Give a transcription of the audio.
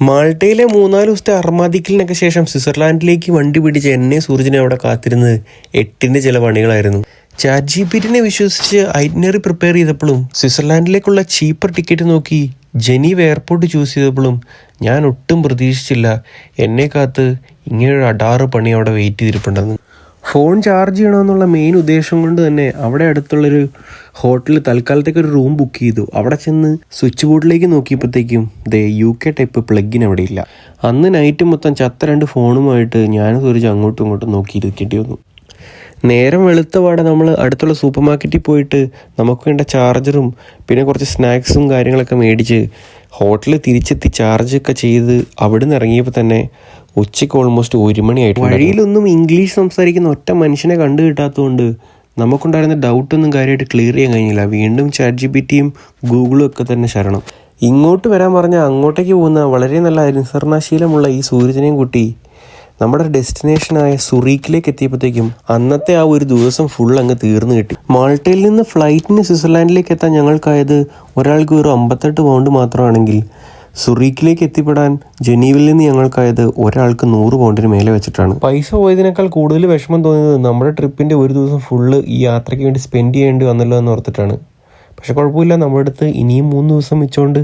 മാൾട്ടയിലെ 3-4 ദിവസത്തെ അർമാദിക്കലിനൊക്കെ ശേഷം സ്വിറ്റ്സർലാൻഡിലേക്ക് വണ്ടി പിടിച്ച് എന്നെ സൂരജിനെ അവിടെ കാത്തിരുന്നത് 8ന്റെ ചില പണികളായിരുന്നു. ചാറ്റ് ജിപിടിനെ വിശ്വസിച്ച് ഐറ്റിനറി പ്രിപ്പയർ ചെയ്തപ്പോഴും സ്വിറ്റ്സർലാൻഡിലേക്കുള്ള ചീപ്പർ ടിക്കറ്റ് നോക്കി ജനീവ് എയർപോർട്ട് ചൂസ് ചെയ്തപ്പോഴും ഞാൻ ഒട്ടും പ്രതീക്ഷിച്ചില്ല എന്നെ കാത്ത് ഇങ്ങനൊരു അടാറ് പണി അവിടെ വെയിറ്റ് ചെയ്തിരിപ്പുണ്ടെന്ന്. ഫോൺ ചാർജ് ചെയ്യണമെന്നുള്ള മെയിൻ ഉദ്ദേശം കൊണ്ട് തന്നെ അവിടെ അടുത്തുള്ളൊരു ഹോട്ടലിൽ തൽക്കാലത്തേക്ക് ഒരു റൂം ബുക്ക് ചെയ്തു. അവിടെ ചെന്ന് സ്വിച്ച് ബോർഡിലേക്ക് നോക്കിയപ്പോഴത്തേക്കും UK ടൈപ്പ് പ്ലഗിൻ അവിടെ ഇല്ല. അന്ന് നൈറ്റ് മൊത്തം ചത്ത 2 ഫോണുമായിട്ട് ഞാൻ സൂരജ് അങ്ങോട്ടും ഇങ്ങോട്ടും നോക്കിയിരിക്കേണ്ടി വന്നു. നേരം വെളുത്തപാടെ നമ്മൾ അടുത്തുള്ള സൂപ്പർ മാർക്കറ്റിൽ പോയിട്ട് നമുക്ക് വേണ്ട ചാർജറും പിന്നെ കുറച്ച് സ്നാക്സും കാര്യങ്ങളൊക്കെ മേടിച്ച് ഹോട്ടലിൽ തിരിച്ചെത്തി ചാർജൊക്കെ ചെയ്ത് അവിടെ നിന്ന് ഇറങ്ങിയപ്പോൾ തന്നെ ഉച്ചയ്ക്ക് ഓൾമോസ്റ്റ് 1 മണിയായിട്ട്. വഴിയിലൊന്നും ഇംഗ്ലീഷ് സംസാരിക്കുന്ന ഒറ്റ മനുഷ്യനെ കണ്ടു കിട്ടാത്തതുകൊണ്ട് നമുക്കുണ്ടായിരുന്ന ഡൗട്ടൊന്നും കാര്യമായിട്ട് ക്ലിയർ ചെയ്യാൻ കഴിഞ്ഞില്ല. വീണ്ടും ചാറ്റ് ജിപിടിയും ഗൂഗിളും ഒക്കെ തന്നെ ശരണം. ഇങ്ങോട്ട് വരാൻ പറഞ്ഞാൽ അങ്ങോട്ടേക്ക് പോകുന്ന വളരെ നല്ല അനുസരണാശീലമുള്ള ഈ സൂരജിനെയും കൂട്ടി നമ്മുടെ ഡെസ്റ്റിനേഷനായ സുറീക്കിലേക്ക് എത്തിയപ്പോഴത്തേക്കും അന്നത്തെ ആ ഒരു ദിവസം ഫുൾ അങ്ങ് തീർന്നു കിട്ടി. മാൾട്ടയിൽ നിന്ന് ഫ്ലൈറ്റിന് സ്വിറ്റ്സർലാൻഡിലേക്ക് എത്താൻ ഞങ്ങൾക്കായത് ഒരാൾക്ക് ഒരു 58 പൗണ്ട് മാത്രമാണെങ്കിൽ സുറീക്കിലേക്ക് എത്തിപ്പെടാൻ ജനീവിൽ നിന്ന് ഞങ്ങൾക്കായത് ഒരാൾക്ക് 100 പൗണ്ടിന് മേലെ വെച്ചിട്ടാണ്. പൈസ പോയതിനേക്കാൾ കൂടുതൽ വിഷമം തോന്നിയത് നമ്മുടെ ട്രിപ്പിൻ്റെ ഒരു ദിവസം ഫുള്ള് ഈ യാത്രയ്ക്ക് വേണ്ടി സ്പെൻഡ് ചെയ്യേണ്ടി വന്നല്ലോ എന്ന് ഓർത്തിട്ടാണ്. പക്ഷെ കുഴപ്പമില്ല, നമ്മുടെ അടുത്ത് ഇനിയും 3 ദിവസം വെച്ചുകൊണ്ട്